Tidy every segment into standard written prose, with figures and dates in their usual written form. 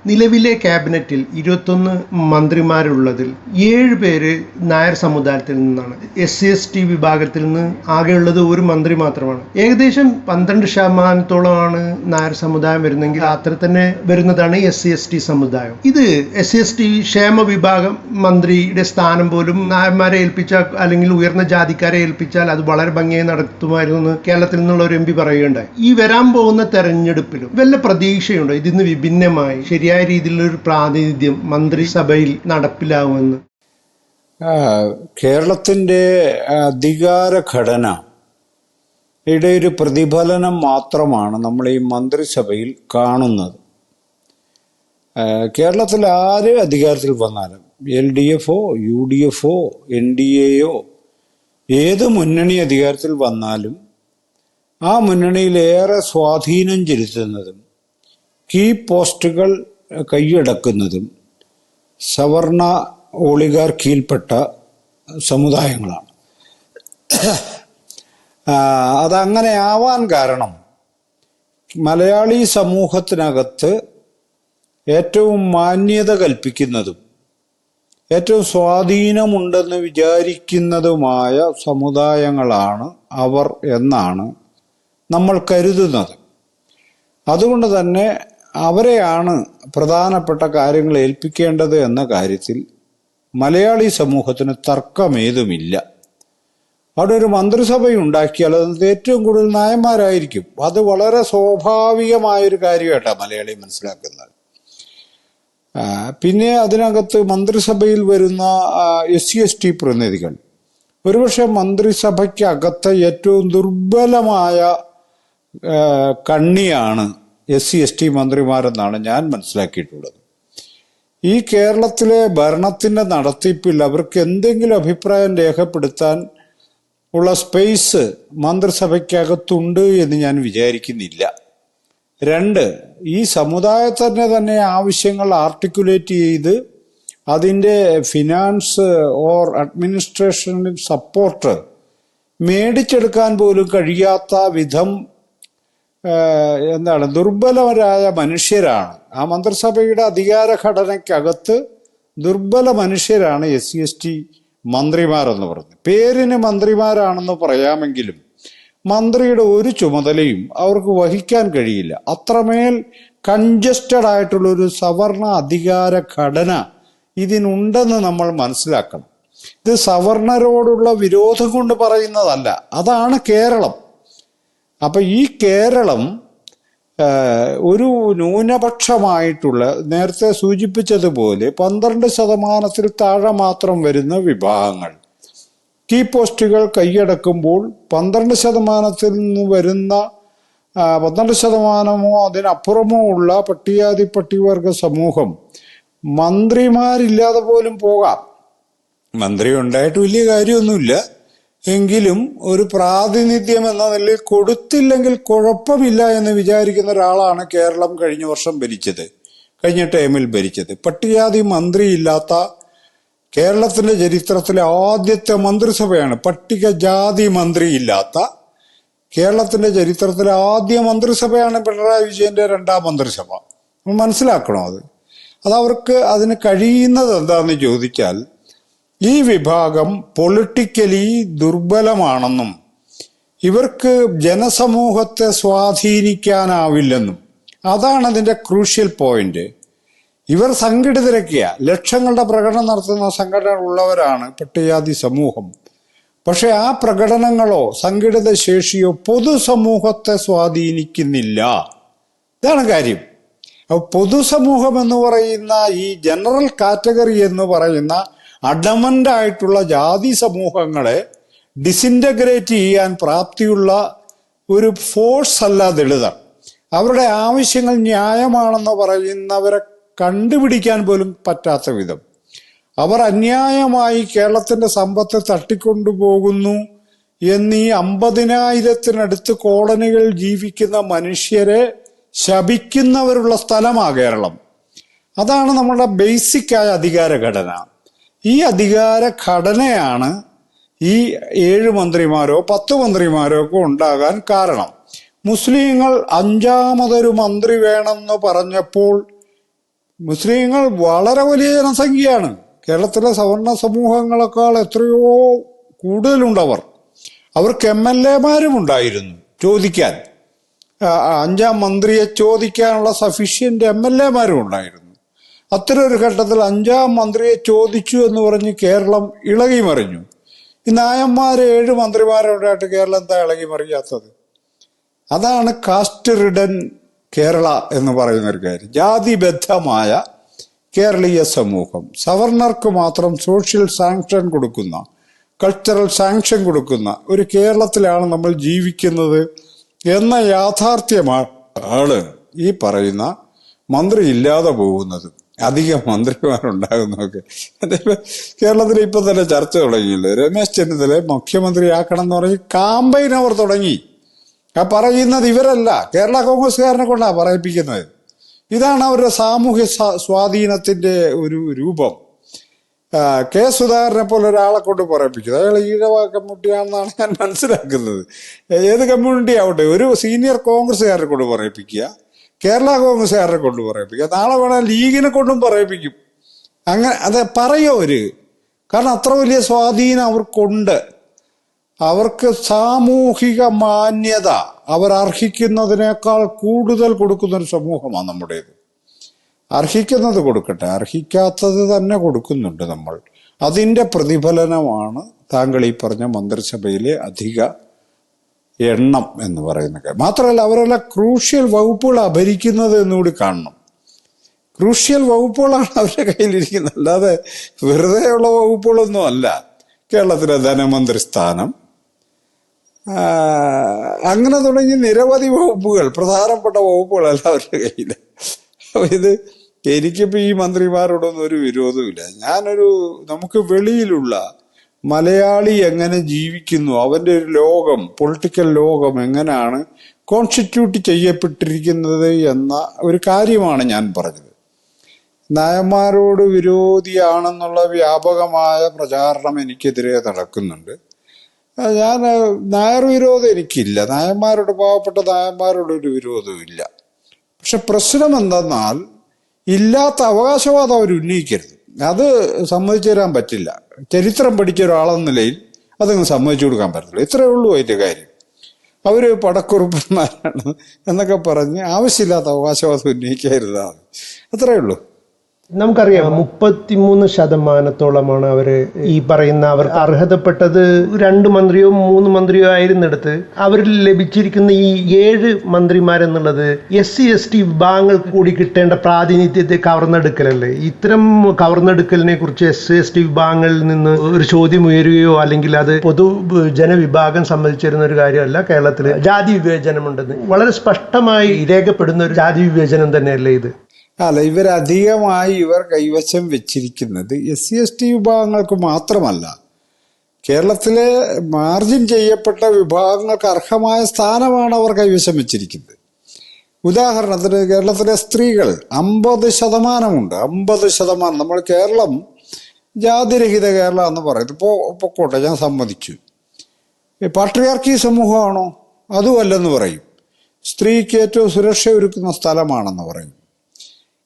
നിലവിലെ ക്യാബിനറ്റിൽ 21 മന്ത്രിമാരുള്ളതിൽ 7 പേര് നായർ സമുദായത്തിൽ നിന്നാണ്. SC/ST വിഭാഗത്തിൽ നിന്ന് ആകെയുള്ളത് ഒരു മന്ത്രി മാത്രമാണ്. ഏകദേശം 12% നായർ സമുദായം വരുന്നെങ്കിൽ അത്ര തന്നെ വരുന്നതാണ് SC/ST സമുദായം. ഇത് SC/ST ക്ഷേമ വിഭാഗം മന്ത്രിയുടെ സ്ഥാനം പോലും നായന്മാരെ ഏൽപ്പിച്ചാൽ അല്ലെങ്കിൽ ഉയർന്ന ജാതിക്കാരെ ഏൽപ്പിച്ചാൽ അത് വളരെ ഭംഗിയായി നടത്തുമായിരുന്നു എന്ന് കേരളത്തിൽ നിന്നുള്ള ഒരു MP പറയുകയുണ്ടായി. ഈ വരാൻ പോകുന്ന തെരഞ്ഞെടുപ്പിലും വല്ല പ്രതീക്ഷയുണ്ടോ ഇതിന്ന് വിഭിന്നമായി ശരിയായ രീതിയിലുള്ള ഒരു പ്രാതിനിധ്യം മന്ത്രിസഭയിൽ നടപ്പിലാവുമെന്ന്? കേരളത്തിന്റെ അധികാരഘടനയുടെ ഒരു പ്രതിഫലനം മാത്രമാണ് നമ്മൾ ഈ മന്ത്രിസഭയിൽ കാണുന്നത്. കേരളത്തിൽ ആര് അധികാരത്തിൽ വന്നാലും LDFോ UDFോ NDAയോ ഏത് മുന്നണി അധികാരത്തിൽ വന്നാലും ആ മുന്നണിയിലേറെ സ്വാധീനം ചെലുത്തുന്നതും കീ പോസ്റ്റുകൾ കൈയടക്കുന്നതും സവർണ ഒളിഗാർക്കിയിൽപ്പെട്ട സമുദായങ്ങളാണ്. അതങ്ങനെ ആവാൻ കാരണം മലയാളി സമൂഹത്തിനകത്ത് ഏറ്റവും മാന്യത കൽപ്പിക്കുന്നതും ഏറ്റവും സ്വാധീനമുണ്ടെന്ന് വിചാരിക്കുന്നതുമായ സമുദായങ്ങളാണ് അവർ എന്നാണ് നമ്മൾ കരുതുന്നത്. അതുകൊണ്ട് തന്നെ അവരെയാണ് പ്രധാനപ്പെട്ട കാര്യങ്ങൾ ഏൽപ്പിക്കേണ്ടത് എന്ന കാര്യത്തിൽ മലയാളി സമൂഹത്തിന് തർക്കമേതുമില്ല. അവിടെ ഒരു മന്ത്രിസഭയുണ്ടാക്കിയാൽ അത് ഏറ്റവും കൂടുതൽ നായന്മാരായിരിക്കും. അത് വളരെ സ്വാഭാവികമായൊരു കാര്യമായിട്ടാണ് മലയാളി മനസ്സിലാക്കുന്നത്. പിന്നെ അതിനകത്ത് മന്ത്രിസഭയിൽ വരുന്ന SC/ST പ്രതിനിധികൾ ഒരുപക്ഷെ മന്ത്രിസഭയ്ക്കകത്ത് ഏറ്റവും ദുർബലമായ കണ്ണിയാണ് SC/ST മന്ത്രിമാരെന്നാണ് ഞാൻ മനസ്സിലാക്കിയിട്ടുള്ളത്. ഈ കേരളത്തിലെ ഭരണത്തിന്റെ നടത്തിപ്പിൽ അവർക്ക് എന്തെങ്കിലും അഭിപ്രായം രേഖപ്പെടുത്താൻ ഉള്ള സ്പേസ് മന്ത്രിസഭയ്ക്കകത്തുണ്ട് എന്ന് ഞാൻ വിചാരിക്കുന്നില്ല. 2, ഈ സമുദായത്തിന്റെ തന്നെ ആവശ്യങ്ങൾ ആർട്ടിക്കുലേറ്റ് ചെയ്ത് അതിൻ്റെ ഫിനാൻസ് ഓർ അഡ്മിനിസ്ട്രേഷൻ സപ്പോർട്ട് മേടിച്ചെടുക്കാൻ പോലും കഴിയാത്ത വിധം ദുർബലരായ മനുഷ്യരാണ്. ആ മന്ത്രിസഭയുടെ അധികാരഘടനയ്ക്കകത്ത് ദുർബല മനുഷ്യരാണ് SC/ST മന്ത്രിമാർ എന്ന് പറഞ്ഞു. പേരിന് മന്ത്രിമാരാണെന്ന് പറയാമെങ്കിലും മന്ത്രിയുടെ ഒരു ചുമതലയും അവർക്ക് വഹിക്കാൻ കഴിയില്ല. അത്രമേൽ കൺജസ്റ്റഡ് ആയിട്ടുള്ളൊരു സവർണ അധികാര ഘടന ഇതിനുണ്ടെന്ന് നമ്മൾ മനസ്സിലാക്കണം. ഇത് സവർണരോടുള്ള വിരോധം കൊണ്ട് പറയുന്നതല്ല, അതാണ് കേരളം. അപ്പൊ ഈ കേരളം ഒരു ന്യൂനപക്ഷമായിട്ടുള്ള, നേരത്തെ സൂചിപ്പിച്ചതുപോലെ 12% താഴെ മാത്രം വരുന്ന വിഭാഗങ്ങൾ കീ പോസ്റ്റുകൾ കൈയടക്കുമ്പോൾ 12% നിന്ന് വരുന്ന 12% അതിനപ്പുറമോ ഉള്ള പട്ടികജാതി പട്ടികവർഗ സമൂഹം മന്ത്രിമാരില്ലാതെ പോലും പോകാം. മന്ത്രി ഉണ്ടായിട്ട് വലിയ കാര്യമൊന്നുമില്ല, എങ്കിലും ഒരു പ്രാതിനിധ്യം എന്ന നിലയിൽ കൊടുത്തില്ലെങ്കിൽ കുഴപ്പമില്ല എന്ന് വിചാരിക്കുന്ന ഒരാളാണ് കേരളം കഴിഞ്ഞ വർഷം ഭരിച്ചത്, കഴിഞ്ഞ ടൈമിൽ ഭരിച്ചത്. പട്ടികജാതി മന്ത്രിയില്ലാത്ത കേരളത്തിന്റെ ചരിത്രത്തിലെ ആദ്യത്തെ മന്ത്രിസഭയാണ്. പട്ടികജാതി മന്ത്രിയില്ലാത്ത കേരളത്തിന്റെ ചരിത്രത്തിലെ ആദ്യ മന്ത്രിസഭയാണ് പിണറായി വിജയന്റെ 2ാം മന്ത്രിസഭ. മനസ്സിലാക്കണോ അതവർക്ക് അതിന് കഴിയുന്നത് എന്താന്ന് ചോദിച്ചാൽ, ഈ വിഭാഗം പൊളിറ്റിക്കലി ദുർബലമാണെന്നും ഇവർക്ക് ജനസമൂഹത്തെ സ്വാധീനിക്കാനാവില്ലെന്നും, അതാണ് അതിന്റെ ക്രൂഷ്യൽ പോയിന്റ്. ഇവർ സംഘടിതരൊക്കെയ ലക്ഷങ്ങളുടെ പ്രകടനം നടത്തുന്ന സംഘടന ഉള്ളവരാണ് പട്ടികജാതി സമൂഹം. പക്ഷെ ആ പ്രകടനങ്ങളോ സംഘടിത ശേഷിയോ പൊതുസമൂഹത്തെ സ്വാധീനിക്കുന്നില്ല. ഇതാണ് കാര്യം. അപ്പൊ പൊതുസമൂഹം എന്ന് പറയുന്ന ഈ ജനറൽ കാറ്റഗറി എന്ന് പറയുന്ന അഡമന്റ് ആയിട്ടുള്ള ജാതി സമൂഹങ്ങളെ ഡിസിൻറ്റഗ്രേറ്റ് ചെയ്യാൻ പ്രാപ്തിയുള്ള ഒരു ഫോഴ്സ് അല്ല ദളിതർ. അവരുടെ ആവശ്യങ്ങൾ ന്യായമാണെന്ന് പറയുന്നവരെ കണ്ടുപിടിക്കാൻ പോലും പറ്റാത്ത വിധം അവർ അന്യായമായി കേരളത്തിന്റെ സമ്പത്ത് തട്ടിക്കൊണ്ടുപോകുന്നു എന്നീ 50,000-ത്തിനടുത്ത് കോളനികളിൽ ജീവിക്കുന്ന മനുഷ്യരെ ശപിക്കുന്നവരുള്ള സ്ഥലമാണ് കേരളം. അതാണ് നമ്മുടെ ബേസിക്കായ അധികാരഘടന. ഈ അധികാരഘടനയാണ് ഈ 7 മന്ത്രിമാരോ 10 മന്ത്രിമാരോ ഒക്കെ ഉണ്ടാകാൻ കാരണം. മുസ്ലിങ്ങൾ 5ാമതൊരു മന്ത്രി വേണമെന്ന് പറഞ്ഞപ്പോൾ മുസ്ലിങ്ങൾ വളരെ വലിയ ജനസംഖ്യയാണ്. കേരളത്തിലെ സവർണ സമൂഹങ്ങളെക്കാൾ എത്രയോ കൂടുതലുണ്ടവർ. അവർക്ക് MLA-മാരും ഉണ്ടായിരുന്നു ചോദിക്കാൻ. 5-ാം മന്ത്രിയെ ചോദിക്കാനുള്ള സഫീഷ്യന്റ് MLA-മാരും ഉണ്ടായിരുന്നു. അത്തരം ഒരു ഘട്ടത്തിൽ 5-ാം മന്ത്രിയെ ചോദിച്ചു എന്ന് പറഞ്ഞ് കേരളം ഇളകി മറിഞ്ഞു. ഈ നായന്മാര് 7 മന്ത്രിമാരുണ്ടായിട്ട് കേരളം എന്താ ഇളകി മറിയാത്തത്? അതാണ് കാസ്റ്റ് റിഡൻ കേരള എന്ന് പറയുന്ന ഒരു കാര്യം. ജാതിബദ്ധമായ കേരളീയ സമൂഹം, സവർണർക്ക് മാത്രം സോഷ്യൽ സാങ്ഷൻ കൊടുക്കുന്ന, കൾച്ചറൽ സാങ്ഷൻ കൊടുക്കുന്ന ഒരു കേരളത്തിലാണ് നമ്മൾ ജീവിക്കുന്നത് എന്ന യാഥാർത്ഥ്യമാണ് ഈ പറയുന്ന മന്ത്രി ഇല്ലാതെ പോകുന്നത്, അധികം മന്ത്രിമാരുണ്ടാകുന്നതൊക്കെ. കേരളത്തിൽ ഇപ്പൊ തന്നെ ചർച്ച തുടങ്ങിയില്ലേ, രമേശ് ചെന്നിത്തല മുഖ്യമന്ത്രിയാക്കണം എന്ന് പറഞ്ഞ് കാമ്പയിൻ അവർ തുടങ്ങി. ആ പറയുന്നത് ഇവരല്ല, കേരള കോൺഗ്രസ്സുകാരനെ കൊണ്ടാണ് പറയിപ്പിക്കുന്നത്. ഇതാണ് അവരുടെ സാമൂഹ്യ സ്വാധീനത്തിന്റെ ഒരു രൂപം. കെ സുധാകരനെ പോലെ ഒരാളെ കൊണ്ട് പറയിപ്പിക്കുന്നത്, അയാൾ ഈഴവ കമ്മ്യൂണിറ്റിയാണെന്നാണ് ഞാൻ മനസ്സിലാക്കുന്നത്. ഏത് കമ്മ്യൂണിറ്റി ആവട്ടെ, ഒരു സീനിയർ കോൺഗ്രസ്സുകാരെ കൊണ്ട് പറയിപ്പിക്കുക, കേരള കോൺഗ്രസ്സുകാരെ കൊണ്ട് പറയിപ്പിക്കുക, നാളെ വേണേൽ ലീഗിനെ കൊണ്ടും പറയിപ്പിക്കും. അങ്ങനെ അത് പറയും അവര്. കാരണം അത്ര വലിയ സ്വാധീനം അവർക്കുണ്ട്. അവർക്ക് സാമൂഹിക മാന്യത അവർ അർഹിക്കുന്നതിനേക്കാൾ കൂടുതൽ കൊടുക്കുന്ന ഒരു സമൂഹമാണ് നമ്മുടേത്. അർഹിക്കുന്നത് കൊടുക്കട്ടെ, അർഹിക്കാത്തത് തന്നെ കൊടുക്കുന്നുണ്ട് നമ്മൾ. അതിന്റെ പ്രതിഫലനമാണ് താങ്കൾ ഈ പറഞ്ഞ മന്ത്രിസഭയിലെ അധിക എണ്ണം എന്ന് പറയുന്ന കാര്യം. മാത്രമല്ല അവരെല്ലാം ക്രൂഷ്യൽ വകുപ്പുകളാണ് ഭരിക്കുന്നത് എന്നുകൂടി കാണണം. ക്രൂഷ്യൽ വകുപ്പുകളാണ് അവരുടെ കയ്യിലിരിക്കുന്നത്, അല്ലാതെ വെറുതെയുള്ള വകുപ്പുകളൊന്നും അല്ല. കേരളത്തിലെ ധനമന്ത്രി സ്ഥാനം, അങ്ങനെ തുടങ്ങി നിരവധി വകുപ്പുകൾ, പ്രധാനപ്പെട്ട വകുപ്പുകളല്ല അവരുടെ കയ്യിൽ. ഇത് എനിക്കിപ്പോ ഈ മന്ത്രിമാരോടൊന്നും ഒരു വിരോധമില്ല. നമുക്ക് വെളിയിലുള്ള മലയാളി എങ്ങനെ ജീവിക്കുന്നു, അവന്റെ ഒരു ലോകം, പൊളിറ്റിക്കൽ ലോകം എങ്ങനെയാണ് കോൺസ്റ്റിറ്റ്യൂട്ട് ചെയ്യപ്പെട്ടിരിക്കുന്നത് എന്ന ഒരു കാര്യമാണ് ഞാൻ പറഞ്ഞത്. നായന്മാരോട് വിരോധിയാണെന്നുള്ള വ്യാപകമായ പ്രചാരണം എനിക്കെതിരെ നടക്കുന്നുണ്ട്. ഞാൻ നായർ വിരോധം എനിക്കില്ല, നായന്മാരോട്, പാവപ്പെട്ട നായന്മാരോട് ഒരു വിരോധവും ഇല്ല. പക്ഷെ പ്രശ്നം എന്തെന്നാൽ ഇല്ലാത്ത അവകാശവാദം അവർ ഉന്നയിക്കരുത്. അത് സമ്മതിച്ചു തരാൻ പറ്റില്ല. ചരിത്രം പഠിച്ച ഒരാളെന്ന നിലയിൽ അതങ്ങ് സമ്മതിച്ചു കൊടുക്കാൻ പറ്റില്ല. ഇത്രയേ ഉള്ളൂ അതിന്റെ കാര്യം. അവര് പടക്കുറുപ്പന്മാരാണ് എന്നൊക്കെ പറഞ്ഞ് ആവശ്യമില്ലാത്ത അവകാശവാദം ഉന്നയിക്കരുതാണ്. അത്രയേ ഉള്ളൂ. നമുക്കറിയാം 33% അവര് ഈ പറയുന്ന അവർക്ക് അർഹതപ്പെട്ടത് 2 മന്ത്രിയോ 3 മന്ത്രിയോ ആയിരുന്നിടത്ത് അവരിൽ ലഭിച്ചിരിക്കുന്ന ഈ 7 മന്ത്രിമാരെന്നുള്ളത് SC/ST വിഭാഗങ്ങൾക്ക് കൂടി കിട്ടേണ്ട പ്രാതിനിധ്യത്തെ കവർന്നെടുക്കലല്ലേ? ഇത്തരം കവർന്നെടുക്കലിനെ കുറിച്ച് SC/ST വിഭാഗങ്ങളിൽ നിന്ന് ഒരു ചോദ്യം ഉയരുകയോ അല്ലെങ്കിൽ അത് പൊതു ജനവിഭാഗം സംബന്ധിച്ചിരുന്ന ഒരു കാര്യമല്ല. കേരളത്തിൽ ജാതി വിവേചനമുണ്ടെന്ന് വളരെ സ്പഷ്ടമായി രേഖപ്പെടുന്ന ഒരു ജാതി വിവേചനം തന്നെയല്ലേ ഇത്? അല്ല, ഇവരധികമായി കൈവശം വെച്ചിരിക്കുന്നത് SC/ST വിഭാഗങ്ങൾക്ക് മാത്രമല്ല, കേരളത്തിലെ മാർജിൻ ചെയ്യപ്പെട്ട വിഭാഗങ്ങൾക്ക് അർഹമായ സ്ഥാനമാണ് അവർ കൈവശം വെച്ചിരിക്കുന്നത്. ഉദാഹരണത്തിന് കേരളത്തിലെ സ്ത്രീകൾ 50% 50%. നമ്മൾ കേരളം ജാതിരഹിത കേരളം എന്ന് പറയുന്നത് പൊക്കോട്ടെ, ഞാൻ സമ്മതിച്ചു. പാട്രിയാർക്കി സമൂഹമാണോ? അതുമല്ലെന്ന് പറയും. സ്ത്രീക്ക് ഏറ്റവും സുരക്ഷ ഒരുക്കുന്ന സ്ഥലമാണെന്ന് പറയും.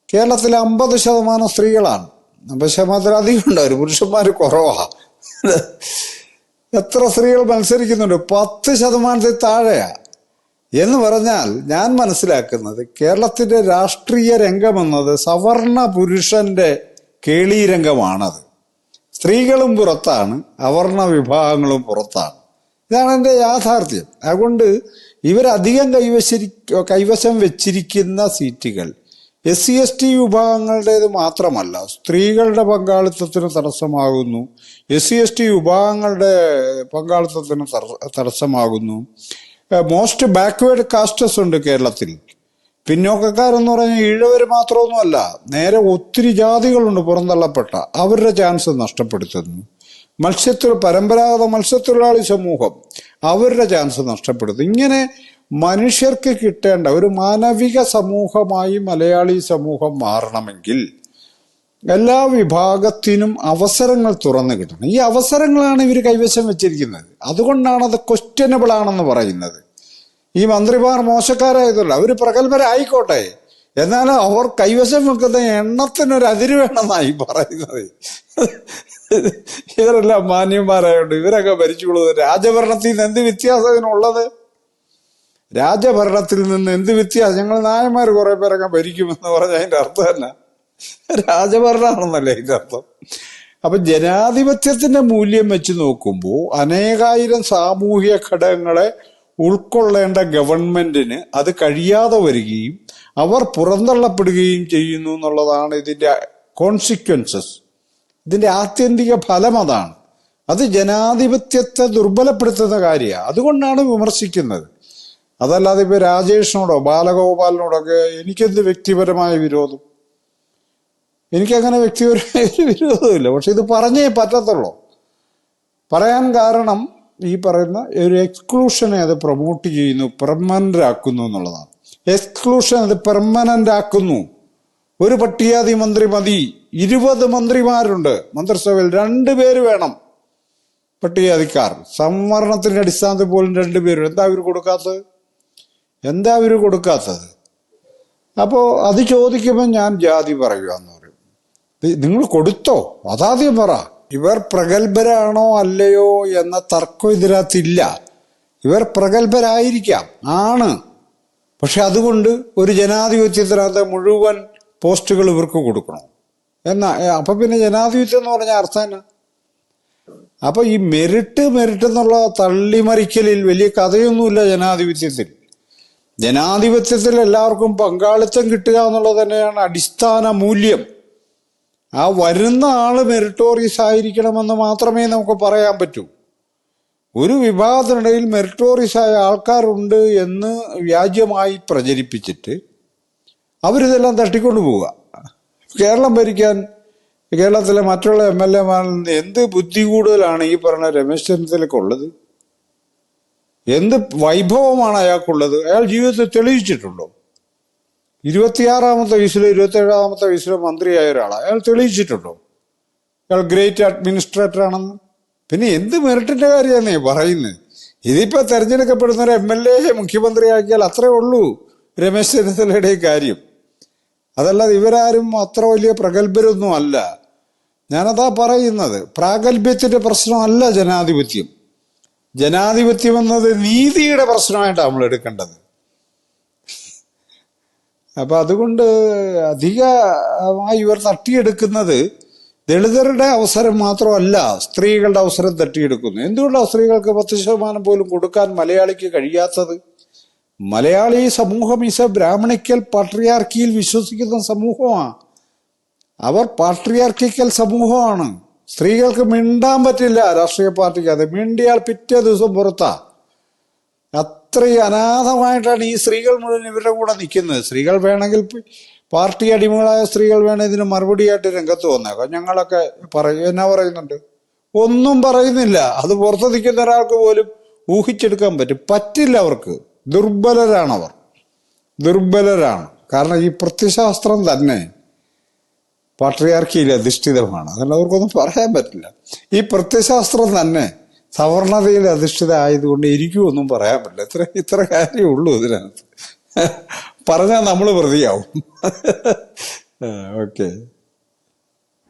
കേരളത്തിലെ 50% സ്ത്രീകളാണ്. 50% അധികം ഉണ്ടാവും, പുരുഷന്മാർ കുറവാ. എത്ര സ്ത്രീകൾ മത്സരിക്കുന്നുണ്ട്? 10% താഴെയാ. എന്ന് പറഞ്ഞാൽ ഞാൻ മനസ്സിലാക്കുന്നത് കേരളത്തിന്റെ രാഷ്ട്രീയ രംഗമെന്നത് സവർണ പുരുഷന്റെ കേളീരംഗമാണത്. സ്ത്രീകളും പുറത്താണ്, അവർണ വിഭാഗങ്ങളും പുറത്താണ്. ഇതാണ് എൻ്റെ യാഥാർത്ഥ്യം. അതുകൊണ്ട് ഇവരധികം കൈവശം വെച്ചിരിക്കുന്ന സീറ്റുകൾ SC/ST വിഭാഗങ്ങളുടേത് മാത്രമല്ല, സ്ത്രീകളുടെ പങ്കാളിത്തത്തിന് തടസ്സമാകുന്നു, SC/ST വിഭാഗങ്ങളുടെ പങ്കാളിത്തത്തിന് തടസ്സമാകുന്നു. മോസ്റ്റ് ബാക്ക്വേർഡ് കാസ്റ്റസ് ഉണ്ട് കേരളത്തിൽ. പിന്നോക്കക്കാരെന്ന് പറഞ്ഞാൽ ഈഴവർ മാത്രമൊന്നുമല്ല, നേരെ ഒത്തിരി ജാതികളുണ്ട് പുറന്തള്ളപ്പെട്ട, അവരുടെ ചാൻസ് നഷ്ടപ്പെടുത്തുന്നു. പരമ്പരാഗത മത്സ്യത്തൊഴിലാളി സമൂഹം, അവരുടെ ചാൻസ് നഷ്ടപ്പെടുത്തുന്നു. ഇങ്ങനെ മനുഷ്യർക്ക് കിട്ടേണ്ട ഒരു മാനവിക സമൂഹമായി മലയാളി സമൂഹം മാറണമെങ്കിൽ എല്ലാ വിഭാഗത്തിനും അവസരങ്ങൾ തുറന്നു കിട്ടണം. ഈ അവസരങ്ങളാണ് ഇവർ കൈവശം വെച്ചിരിക്കുന്നത്. അതുകൊണ്ടാണ് അത് ക്വസ്റ്റ്യനബിൾ ആണെന്ന് പറയുന്നത്. ഈ മന്ത്രിമാർ മോശക്കാരായതല്ല, അവർ പ്രഗത്ഭരായിക്കോട്ടെ, എന്നാൽ അവർ കൈവശം വെക്കുന്ന എണ്ണത്തിനൊരു അതിര് വേണമെന്നായി പറയുന്നത്. ഇവരെല്ലാം മാന്യന്മാരായോണ്ട് ഇവരൊക്കെ ഭരിച്ചുകൊള്ളുന്നത്. രാജഭരണത്തിൽ നിന്ന് എന്ത് വ്യത്യാസം ഇതിനുള്ളത്? രാജഭരണത്തിൽ നിന്ന് എന്ത് വ്യത്യാസം? ഞങ്ങൾ നായന്മാർ കുറെ പേരൊക്കെ ഭരിക്കുമെന്ന് പറഞ്ഞ അതിന്റെ അർത്ഥം തന്നെ രാജഭരണമാണെന്നല്ലേ അതിന്റെ അർത്ഥം. അപ്പൊ ജനാധിപത്യത്തിന്റെ മൂല്യം വെച്ച് നോക്കുമ്പോൾ അനേകായിരം സാമൂഹിക ഘടകങ്ങളെ ഉൾക്കൊള്ളേണ്ട ഗവൺമെന്റിന് അത് കഴിയാതെ വരികയും അവർ പുറന്തള്ളപ്പെടുകയും ചെയ്യുന്നു എന്നുള്ളതാണ് ഇതിന്റെ കോൺസിക്വൻസസ്. ഇതിന്റെ ആത്യന്തിക ഫലം അതാണ്. അത് ജനാധിപത്യത്തെ ദുർബലപ്പെടുത്തുന്ന കാര്യമാണ്. അതുകൊണ്ടാണ് വിമർശിക്കുന്നത്. അതല്ലാതെ ഇപ്പൊ രാജേഷിനോടോ ബാലഗോപാലിനോടൊക്കെ എനിക്കെന്ത് വ്യക്തിപരമായ വിരോധം? എനിക്കങ്ങനെ വ്യക്തിപരമായ ഒരു വിരോധമില്ല. പക്ഷെ ഇത് പറഞ്ഞേ പറ്റത്തുള്ളൂ. പറയാൻ കാരണം ഈ പറയുന്ന ഒരു എക്സ്ക്ലൂഷനെ അത് പ്രൊമോട്ട് ചെയ്യുന്നു, പെർമനന്റ് ആക്കുന്നു എന്നുള്ളതാണ്. എക്സ്ക്ലൂഷൻ അത് പെർമനന്റ് ആക്കുന്നു. ഒരു പട്ടികജാതി മന്ത്രി മതി. 20 മന്ത്രിമാരുണ്ട് മന്ത്രിസഭയിൽ, 2 പേര് വേണം പട്ടികജാതിക്കാർ. സംവരണത്തിന്റെ അടിസ്ഥാനത്തിൽ പോലും 2 പേര്. എന്താ അവര് കൊടുക്കാത്തത്? അപ്പോ അത് ചോദിക്കുമ്പോൾ ഞാൻ ജാതി പറയുകയെന്ന് പറയും. നിങ്ങൾ കൊടുത്തോ? അതാദ്യം പറ. ഇവർ പ്രഗത്ഭരാണോ അല്ലയോ എന്ന തർക്കം ഇതിനകത്തില്ല. ഇവർ പ്രഗത്ഭരായിരിക്കാം, ആണ്. പക്ഷെ അതുകൊണ്ട് ഒരു ജനാധിപത്യത്തിനകത്ത് മുഴുവൻ പോസ്റ്റുകൾ ഇവർക്ക് കൊടുക്കണം അപ്പൊ പിന്നെ ജനാധിപത്യം എന്ന് പറഞ്ഞാൽ അർത്ഥം എന്നാ? അപ്പൊ ഈ മെറിറ്റ് എന്നുള്ള തള്ളിമറിക്കലിൽ വലിയ കഥയൊന്നുമില്ല ജനാധിപത്യത്തിൽ. ജനാധിപത്യത്തിൽ എല്ലാവർക്കും പങ്കാളിത്തം കിട്ടുക എന്നുള്ളത് തന്നെയാണ് അടിസ്ഥാന മൂല്യം. ആ വരുന്ന ആള് മെറിറ്റോറിയസ് ആയിരിക്കണമെന്ന് മാത്രമേ നമുക്ക് പറയാൻ പറ്റൂ. ഒരു വിഭാഗത്തിനിടയിൽ മെറിറ്റോറിയസ് ആയ ആൾക്കാരുണ്ട് എന്ന് വ്യാജ്യമായി പ്രചരിപ്പിച്ചിട്ട് അവരിതെല്ലാം തട്ടിക്കൊണ്ടു പോവുക. കേരളം ഭരിക്കാൻ കേരളത്തിലെ മറ്റുള്ള MLA-മാരിൽ നിന്ന് എന്ത് ബുദ്ധി കൂടുതലാണ് ഈ പറഞ്ഞ രമേശ് ചെന്നിത്തലയ്ക്കുള്ളത്? എന്ത് വൈഭവമാണ് അയാൾക്കുള്ളത്? അയാൾ ജീവിതത്തിൽ തെളിയിച്ചിട്ടുണ്ടോ? 26-ാമത്തെ വയസ്സിലോ 27-ാമത്തെ വയസ്സിലോ മന്ത്രിയായ ഒരാളാണ്. അയാൾ തെളിയിച്ചിട്ടുണ്ടോ അയാൾ ഗ്രേറ്റ് അഡ്മിനിസ്ട്രേറ്റർ ആണെന്ന്? പിന്നെ എന്ത് മെറിറ്റിന്റെ കാര്യമാണേ പറയുന്നത്? ഇതിപ്പോ തെരഞ്ഞെടുക്കപ്പെടുന്ന ഒരു MLA മുഖ്യമന്ത്രിയാക്കിയാൽ അത്രേ ഉള്ളൂ രമേശ് ചെന്നിത്തലയുടെ കാര്യം. അതല്ലാതെ ഇവരാരും അത്ര വലിയ പ്രഗത്ഭരൊന്നും അല്ല. ഞാനതാ പറയുന്നത്. പ്രാഗൽഭ്യത്തിന്റെ പ്രശ്നമല്ല ജനാധിപത്യം. ജനാധിപത്യം എന്നത് നീതിയുടെ പ്രശ്നമായിട്ടാണ് നമ്മൾ എടുക്കേണ്ടത്. അപ്പൊ അതുകൊണ്ട് അധികമായി ഇവർ തട്ടിയെടുക്കുന്നത് ദളിതരുടെ അവസരം മാത്രമല്ല, സ്ത്രീകളുടെ അവസരം തട്ടിയെടുക്കുന്നു. എന്തുകൊണ്ടാണ് സ്ത്രീകൾക്ക് 10% പോലും കൊടുക്കാൻ മലയാളിക്ക് കഴിയാത്തത്? മലയാളി സമൂഹം ബ്രാഹ്മണിക്കൽ പാട്രിയാർക്കിയിൽ വിശ്വസിക്കുന്ന സമൂഹമാണ്. അവർ പാട്രിയാർക്കിക്കൽ സമൂഹമാണ്. സ്ത്രീകൾക്ക് മിണ്ടാൻ പറ്റില്ല രാഷ്ട്രീയ പാർട്ടിക്ക്. അത് മിണ്ടിയാൽ പിറ്റേ ദിവസം പുറത്താ. അത്രയും അനാഥമായിട്ടാണ് ഈ സ്ത്രീകൾ മുഴുവൻ ഇവരുടെ കൂടെ നിൽക്കുന്നത്. സ്ത്രീകൾ വേണമെങ്കിൽ പാർട്ടി അടിമകളായ സ്ത്രീകൾ വേണം ഇതിന് മറുപടിയായിട്ട് രംഗത്ത് വന്നേക്കാം. ഞങ്ങളൊക്കെ എന്നാ പറയുന്നുണ്ട്? ഒന്നും പറയുന്നില്ല. അത് പുറത്ത് നിൽക്കുന്ന ഒരാൾക്ക് പോലും ഊഹിച്ചെടുക്കാൻ പറ്റില്ല. അവർക്ക് ദുർബലരാണ്. കാരണം ഈ പ്രത്യശാസ്ത്രം തന്നെ പാട്രിയാർക്കിയിൽ അധിഷ്ഠിതമാണ്. അതുകൊണ്ട് അവർക്കൊന്നും പറയാൻ പറ്റില്ല. ഈ പ്രത്യശാസ്ത്രം തന്നെ സവർണതയിൽ അധിഷ്ഠിത ആയതുകൊണ്ട് എനിക്കും ഒന്നും പറയാൻ പറ്റില്ല. ഇത്ര കാര്യമുള്ളൂ ഇതിനകത്ത്. പറഞ്ഞാൽ നമ്മൾ പ്രതിയാവും. ഓക്കെ.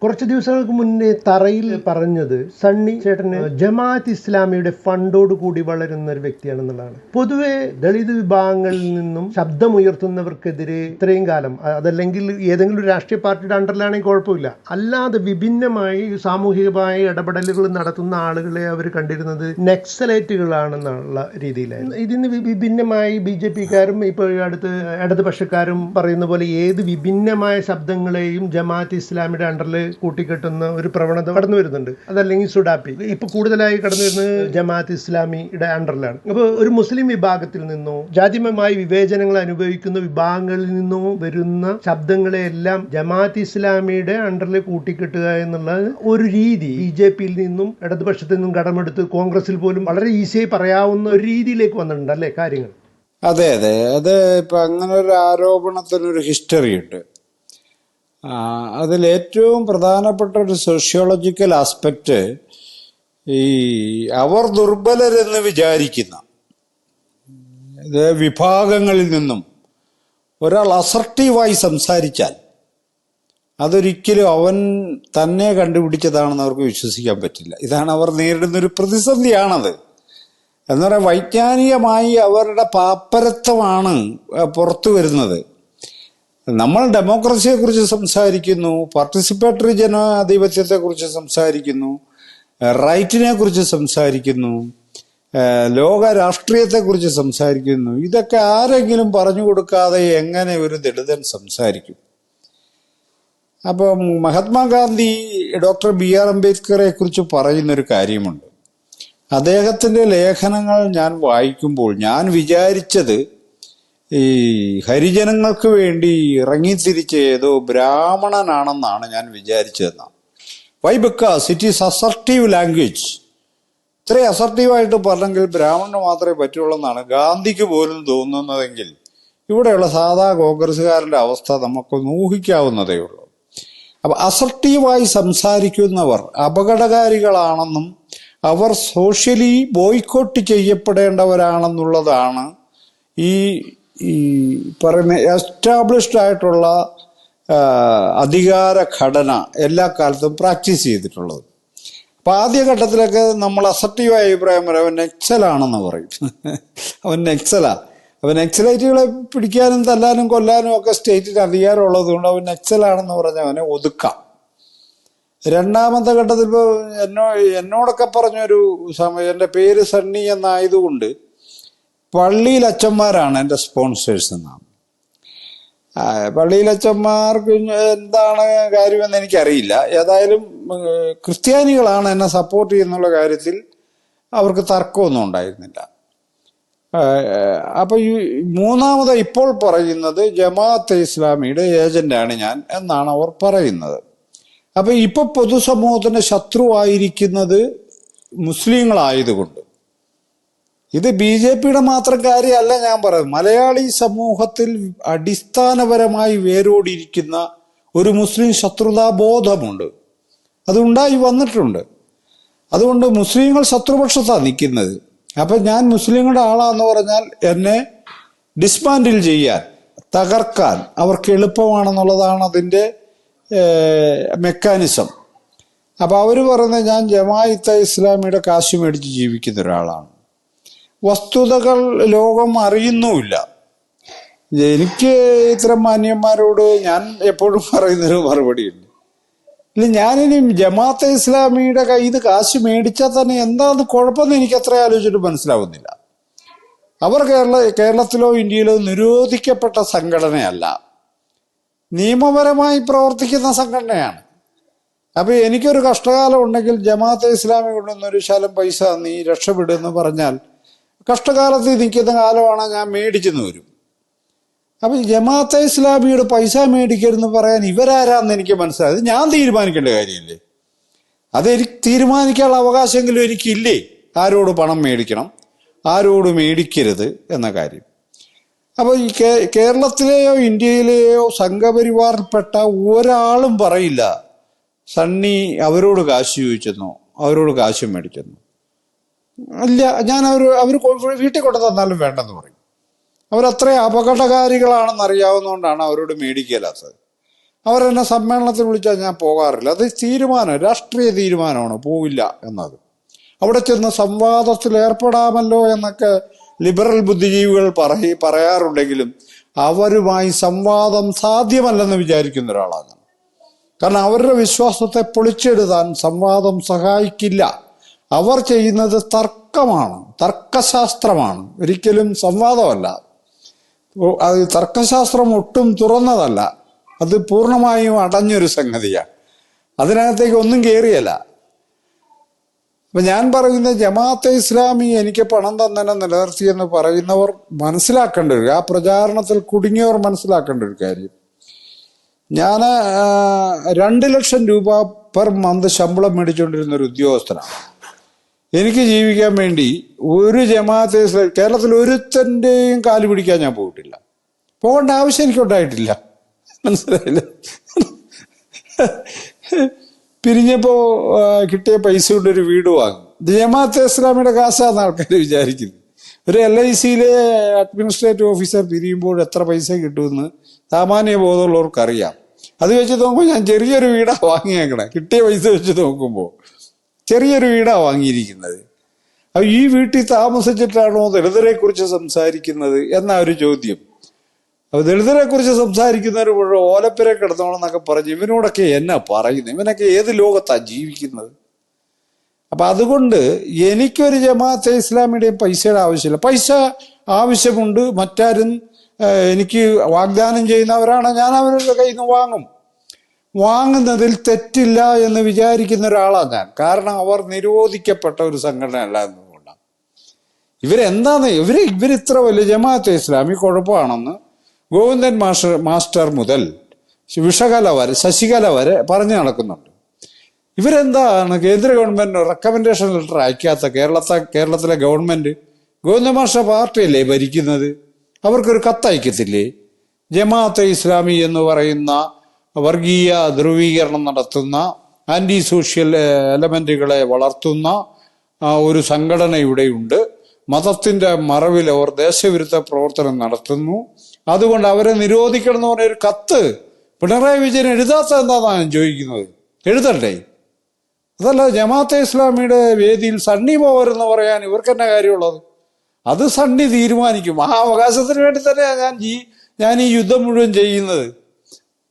കുറച്ച് ദിവസങ്ങൾക്ക് മുന്നേ തറയിൽ പറഞ്ഞത് സണ്ണി ചേട്ടന് ജമാഅത്ത് ഇസ്ലാമിയുടെ ഫണ്ടോട് കൂടി വളരുന്ന ഒരു വ്യക്തിയാണെന്നുള്ളതാണ്. പൊതുവെ ദളിത് വിഭാഗങ്ങളിൽ നിന്നും ശബ്ദമുയർത്തുന്നവർക്കെതിരെ ഇത്രയും കാലം, അതല്ലെങ്കിൽ ഏതെങ്കിലും ഒരു രാഷ്ട്രീയ പാർട്ടിയുടെ അണ്ടറിലാണെങ്കിൽ കുഴപ്പമില്ല, അല്ലാതെ വിഭിന്നമായി സാമൂഹികമായ ഇടപെടലുകൾ നടത്തുന്ന ആളുകളെ അവർ കണ്ടിരുന്നത് നക്സലൈറ്റുകളാണെന്നുള്ള രീതിയിലായിരുന്നു. ഇതിന് വിഭിന്നമായി BJP-ക്കാരും ഇപ്പോൾ അടുത്ത് ഇടതുപക്ഷക്കാരും പറയുന്ന പോലെ ഏത് വിഭിന്നമായ ശബ്ദങ്ങളെയും ജമാഅത്ത് ഇസ്ലാമിയുടെ അണ്ടറിൽ കൂട്ടിക്കെട്ടുന്ന ഒരു പ്രവണത കടന്നു വരുന്നുണ്ട്. അതല്ലെങ്കിൽ സുഡാപ്പി ഇപ്പൊ കൂടുതലായി കടന്നു വരുന്നത് ജമാഅത്ത് ഇസ്ലാമിയുടെ അണ്ടറിലാണ്. അപ്പോൾ ഒരു മുസ്ലിം വിഭാഗത്തിൽ നിന്നോ ജാതിമയമായ വിവേചനങ്ങൾ അനുഭവിക്കുന്ന വിഭാഗങ്ങളിൽ നിന്നോ വരുന്ന ശബ്ദങ്ങളെയെല്ലാം ജമാഅത്ത് ഇസ്ലാമിയുടെ അണ്ടറിൽ കൂട്ടിക്കെട്ടുക എന്നുള്ള ഒരു രീതി BJP-യിൽ നിന്നും ഇടതുപക്ഷത്തിൽ നിന്നും കടമെടുത്ത് കോൺഗ്രസിൽ പോലും വളരെ ഈസിയായി പറയാവുന്ന ഒരു രീതിയിലേക്ക് വന്നിട്ടുണ്ട് അല്ലേ കാര്യങ്ങൾ? അതെ. അത് ഇപ്പൊ അങ്ങനെ ഒരു ആരോപണത്തിനൊരു ഹിസ്റ്ററി ഉണ്ട്. അതിലേറ്റവും പ്രധാനപ്പെട്ട ഒരു സോഷ്യോളജിക്കൽ ആസ്പെക്റ്റ് ഈ അവർ ദുർബലരെന്ന് വിചാരിക്കുന്ന വിഭാഗങ്ങളിൽ നിന്നും ഒരാൾ അസർട്ടീവായി സംസാരിച്ചാൽ അതൊരിക്കലും അവൻ തന്നെ കണ്ടുപിടിച്ചതാണെന്ന് അവർക്ക് വിശ്വസിക്കാൻ പറ്റില്ല. ഇതാണ് അവർ നേരിടുന്നൊരു പ്രതിസന്ധിയാണത്. എന്ന് പറയാൻ വൈജ്ഞാനികമായി അവരുടെ പാപ്പരത്വമാണ് പുറത്തു വരുന്നത്. നമ്മൾ ഡെമോക്രസിയെക്കുറിച്ച് സംസാരിക്കുന്നു, പാർട്ടിസിപ്പേറ്ററി ജനാധിപത്യത്തെക്കുറിച്ച് സംസാരിക്കുന്നു, റൈറ്റിനെ കുറിച്ച് സംസാരിക്കുന്നു, ലോക രാഷ്ട്രീയത്തെക്കുറിച്ച് സംസാരിക്കുന്നു. ഇതൊക്കെ ആരെങ്കിലും പറഞ്ഞു കൊടുക്കാതെ എങ്ങനെ ഒരു ദളിതൻ സംസാരിക്കും? അപ്പം മഹാത്മാഗാന്ധി ഡോക്ടർ BR അംബേദ്കറെ കുറിച്ച് പറയുന്നൊരു കാര്യമുണ്ട്. അദ്ദേഹത്തിൻ്റെ ലേഖനങ്ങൾ ഞാൻ വായിക്കുമ്പോൾ ഞാൻ വിചാരിച്ചത് ഈ ഹരിജനങ്ങൾക്ക് വേണ്ടി ഇറങ്ങിത്തിരിച്ച ഏതോ ബ്രാഹ്മണനാണെന്നാണ് ഞാൻ വിചാരിച്ചതെന്നാണ്. Why? Because it is assertive language. ഇത്രയും അസർട്ടീവായിട്ട് പറഞ്ഞെങ്കിൽ ബ്രാഹ്മണന് മാത്രമേ പറ്റുള്ളൂ എന്നാണ് ഗാന്ധിക്ക് പോലും തോന്നുന്നതെങ്കിൽ ഇവിടെയുള്ള സാധാ കോൺഗ്രസ്സുകാരൻ്റെ അവസ്ഥ നമുക്കൊന്ന് ഊഹിക്കാവുന്നതേ ഉള്ളൂ. അപ്പം അസർട്ടീവായി സംസാരിക്കുന്നവർ അപകടകാരികളാണെന്നും അവർ സോഷ്യലി ബോയ്ക്കോട്ട് ചെയ്യപ്പെടേണ്ടവരാണെന്നുള്ളതാണ് ഈ പറയുന്ന എസ്റ്റാബ്ലിഷ്ഡ് ആയിട്ടുള്ള അധികാര ഘടന എല്ലാ കാലത്തും പ്രാക്ടീസ് ചെയ്തിട്ടുള്ളത്. അപ്പം ആദ്യഘട്ടത്തിലൊക്കെ നമ്മൾ അസർട്ടീവായ അഭിപ്രായം പറയും, അവൻ നെക്സലാണെന്ന് പറയും. അവൻ നെക്സലാ. അവൻ നെക്സലൈറ്റുകളെ പിടിക്കാനും തല്ലാനും കൊല്ലാനും ഒക്കെ സ്റ്റേറ്റിന് അധികാരമുള്ളത് കൊണ്ട് അവൻ നെക്സലാണെന്ന് പറഞ്ഞ് അവനെ ഒതുക്കാം. രണ്ടാമത്തെ ഘട്ടത്തിൽ ഇപ്പോൾ എന്നോടൊക്കെ പറഞ്ഞൊരു സമയം, എൻ്റെ പേര് സണ്ണി എന്നായതുകൊണ്ട് പള്ളിയിലച്ചന്മാരാണ് എൻ്റെ സ്പോൺസേഴ്സ് എന്നാണ്. പള്ളിയിലച്ചന്മാർക്ക് എന്താണ് കാര്യമെന്ന് എനിക്കറിയില്ല. ഏതായാലും ക്രിസ്ത്യാനികളാണ് എന്നെ സപ്പോർട്ട് ചെയ്യുന്നുള്ള കാര്യത്തിൽ അവർക്ക് തർക്കമൊന്നും ഉണ്ടായിരുന്നില്ല. അപ്പൊ ഈ മൂന്നാമത് ഇപ്പോൾ പറയുന്നത് ജമാഅത്തെ ഇസ്ലാമിയുടെ ഏജന്റാണ് ഞാൻ എന്നാണ് അവർ പറയുന്നത്. അപ്പൊ ഇപ്പൊ പൊതുസമൂഹത്തിന്റെ ശത്രുവായിരിക്കുന്നത് മുസ്ലിങ്ങളായതുകൊണ്ട്, ഇത് BJPയുടെ മാത്രം കാര്യമല്ല ഞാൻ പറയുന്നത്, മലയാളി സമൂഹത്തിൽ അടിസ്ഥാനപരമായി വേരോടിയിരിക്കുന്ന ഒരു മുസ്ലിം ശത്രുതാബോധമുണ്ട്. അതുണ്ടായി വന്നിട്ടുണ്ട്. അതുകൊണ്ട് മുസ്ലിങ്ങൾ ശത്രുപക്ഷത്താണ് നിൽക്കുന്നത്. അപ്പം ഞാൻ മുസ്ലിങ്ങളുടെ ആളാന്ന് പറഞ്ഞാൽ എന്നെ ഡിസ്മാൻഡിൽ ചെയ്യാൻ, തകർക്കാൻ അവർക്ക് എളുപ്പമാണെന്നുള്ളതാണ് അതിൻ്റെ മെക്കാനിസം. അപ്പം അവർ പറയുന്നത് ഞാൻ ജമാഅത്തെ ഇസ്ലാമിയുടെ കാശ് മേടിച്ച് ജീവിക്കുന്ന ഒരാളാണ്. വസ്തുതകൾ ലോകം അറിയുന്നുമില്ല. എനിക്ക് ഇത്തരം മാന്യന്മാരോട് ഞാൻ എപ്പോഴും പറയുന്നൊരു മറുപടിയുണ്ട്, ഇല്ല ഞാനിനി ജമാഅത്തെ ഇസ്ലാമിയുടെ കയ്യിൽ നിന്ന് കാശ് മേടിച്ചാൽ തന്നെ എന്താണ് കുഴപ്പമെന്ന് എനിക്ക് അത്ര ആലോചിച്ചിട്ട് മനസ്സിലാവുന്നില്ല. അവർ കേരളത്തിലോ ഇന്ത്യയിലോ നിരോധിക്കപ്പെട്ട സംഘടനയല്ല, നിയമപരമായി പ്രവർത്തിക്കുന്ന സംഘടനയാണ്. അപ്പൊ എനിക്കൊരു കഷ്ടകാലം ഉണ്ടെങ്കിൽ ജമാഅത്തെ ഇസ്ലാമി കൊണ്ടുവന്നൊരു ശകലം പൈസ നീ രക്ഷപ്പെടുമെന്ന് പറഞ്ഞാൽ കഷ്ടകാലത്ത് നിൽക്കുന്ന കാലമാണ് ഞാൻ മേടിച്ചെന്ന് വരും. അപ്പൊ ജമാഅത്തെ ഇസ്ലാമിയുടെ പൈസ മേടിക്കരുതെന്ന് പറയാൻ ഇവരാരാന്ന് എനിക്ക് മനസ്സിലായത്. ഞാൻ തീരുമാനിക്കേണ്ട കാര്യമില്ലേ? അതെനിക്ക് തീരുമാനിക്കാനുള്ള അവകാശമെങ്കിലും എനിക്കില്ലേ? ആരോട് പണം മേടിക്കണം, ആരോട് മേടിക്കരുത് എന്ന കാര്യം. അപ്പോൾ ഈ കേരളത്തിലെയോ ഇന്ത്യയിലെയോ സംഘപരിവാറിൽപ്പെട്ട ഒരാളും പറയില്ല സണ്ണി അവരോട് കാശ് ചോദിച്ചെന്നോ അവരോട് കാശ് മേടിച്ചെന്നോ. ഇല്ല, ഞാൻ അവർ വീട്ടിൽ കൊണ്ടു തന്നാലും വേണ്ടെന്ന് പറയും. അവരത്രയും അപകടകാരികളാണെന്ന് അറിയാവുന്നതുകൊണ്ടാണ് അവരോട് മേടിക്കലാത്തത്. അവരെന്നെ സമ്മേളനത്തിൽ വിളിച്ചാൽ ഞാൻ പോകാറില്ല. അത് തീരുമാനം, രാഷ്ട്രീയ തീരുമാനമാണ്, പോവില്ല എന്നത്. അവിടെ ചെന്ന് സംവാദത്തിൽ ഏർപ്പെടാമല്ലോ എന്നൊക്കെ ലിബറൽ ബുദ്ധിജീവികൾ പറയാറുണ്ടെങ്കിലും അവരുമായി സംവാദം സാധ്യമല്ലെന്ന് വിചാരിക്കുന്ന ഒരാളാണ്. കാരണം അവരുടെ വിശ്വാസത്തെ പൊളിച്ചെടുത്താൻ സംവാദം സഹായിക്കില്ല. അവർ ചെയ്യുന്നത് തർക്കമാണ്, തർക്കശാസ്ത്രമാണ്, ഒരിക്കലും സംവാദമല്ല. അത് തർക്കശാസ്ത്രം ഒട്ടും തുറന്നതല്ല, അത് പൂർണ്ണമായും അടഞ്ഞൊരു സംഗതിയാണ്. അതിനകത്തേക്ക് ഒന്നും കയറിയല്ല. അപ്പൊ ഞാൻ പറയുന്ന ജമാഅത്തെ ഇസ്ലാമി എനിക്ക് പണം തന്നെ നിലനിർത്തിയെന്ന് പറയുന്നവർ മനസ്സിലാക്കേണ്ട ഒരു, ആ പ്രചാരണത്തിൽ കുടുങ്ങിയവർ മനസ്സിലാക്കേണ്ട ഒരു കാര്യം, ഞാൻ 2 ലക്ഷം രൂപ പെർ മന്ത് ശമ്പളം മേടിച്ചുകൊണ്ടിരുന്ന ഒരു ഉദ്യോഗസ്ഥനാണ്. എനിക്ക് ജീവിക്കാൻ വേണ്ടി ഒരു ജമാഅത്തെ ഇസ്ലാമി കേരളത്തിൽ ഒരുത്തൻ്റെയും കാല് പിടിക്കാൻ ഞാൻ പോയിട്ടില്ല. പോകേണ്ട ആവശ്യം എനിക്കുണ്ടായിട്ടില്ല. മനസ്സിലായില്ലേ? പിരിഞ്ഞപ്പോൾ കിട്ടിയ പൈസ കൊണ്ടൊരു വീട് വാങ്ങും. ജമാഅത്തെ ഇസ്ലാമിയുടെ കാശാന്ന് ആൾക്കാർ വിചാരിക്കുന്നത്. ഒരു LICയിലെ അഡ്മിനിസ്ട്രേറ്റീവ് ഓഫീസർ പിരിയുമ്പോൾ എത്ര പൈസ കിട്ടുമെന്ന് സാമാന്യ ബോധമുള്ളവർക്കറിയാം. അത് വെച്ച് നോക്കുമ്പോൾ ഞാൻ ചെറിയൊരു വീടാണ് വാങ്ങിയേക്കണേ. കിട്ടിയ പൈസ വെച്ച് നോക്കുമ്പോൾ ചെറിയൊരു വീടാണ് വാങ്ങിയിരിക്കുന്നത്. അപ്പൊ ഈ വീട്ടിൽ താമസിച്ചിട്ടാണോ ദളിതരെ കുറിച്ച് സംസാരിക്കുന്നത് എന്ന ഒരു ചോദ്യം. അപ്പൊ ദളിതരെ കുറിച്ച് സംസാരിക്കുന്നവർ മുഴുവൻ ഓലപ്പുര കിടന്നോണം എന്നൊക്കെ പറഞ്ഞ് ഇവനോടൊക്കെ എന്നാ പറയുന്നത്? ഇവനൊക്കെ ഏത് ലോകത്താണ് ജീവിക്കുന്നത്? അപ്പൊ അതുകൊണ്ട് എനിക്കൊരു ജമാഅത്തെ ഇസ്ലാമിയുടെയും പൈസയുടെ ആവശ്യമില്ല. പൈസ ആവശ്യമുണ്ട്, മറ്റാരും എനിക്ക് വാഗ്ദാനം ചെയ്യുന്നവരാണ്, ഞാൻ അവരുടെ കയ്യിൽ നിന്ന് വാങ്ങും. വാങ്ങുന്നതിൽ തെറ്റില്ല എന്ന് വിചാരിക്കുന്ന ഒരാളാണ് ഞാൻ. കാരണം അവർ നിരോധിക്കപ്പെട്ട ഒരു സംഘടനയല്ല എന്നുകൊണ്ടാണ്. ഇവരെന്താന്ന് ഇവരിത്ര വലിയ ജമാഅത്തെ ഇസ്ലാമി കുഴപ്പമാണെന്ന് ഗോവിന്ദൻ മാസ്റ്റർ മുതൽ വിഷകല വരെ ശശികല വരെ പറഞ്ഞു നടക്കുന്നുണ്ട്. ഇവരെന്താണ് കേന്ദ്ര ഗവൺമെന്റിന് റെക്കമെൻഡേഷൻ ലെറ്റർ അയക്കാത്ത? കേരളത്തിലെ ഗവൺമെന്റ്, ഗോവിന്ദൻ മാസ്റ്റർ പാർട്ടിയല്ലേ ഭരിക്കുന്നത്, അവർക്കൊരു കത്തയക്കത്തില്ലേ? ജമാഅത്തെ ഇസ്ലാമി എന്ന് പറയുന്ന വർഗീയ ധ്രുവീകരണം നടത്തുന്ന ആന്റി സോഷ്യൽ എലമെന്റുകളെ വളർത്തുന്ന ഒരു സംഘടന ഇവിടെയുണ്ട്. മതത്തിന്റെ മറവിൽ അവർ ദേശവിരുദ്ധ പ്രവർത്തനം നടത്തുന്നു, അതുകൊണ്ട് അവരെ നിരോധിക്കണം എന്ന് പറഞ്ഞ ഒരു കത്ത് പിണറായി വിജയൻ എഴുതാത്ത എന്താണെന്നാണ് ഞാൻ ചോദിക്കുന്നത്. എഴുതണ്ടേ? അതല്ല ജമാഅത്തെ ഇസ്ലാമിയുടെ വേദിയിൽ സണ്ണി പോവരെന്ന് പറയാൻ ഇവർക്ക് തന്നെ കാര്യമുള്ളത്? അത് സണ്ണി തീരുമാനിക്കും. ആ അവകാശത്തിന് വേണ്ടി തന്നെയാണ് ഞാൻ ഈ യുദ്ധം മുഴുവൻ ചെയ്യുന്നത്.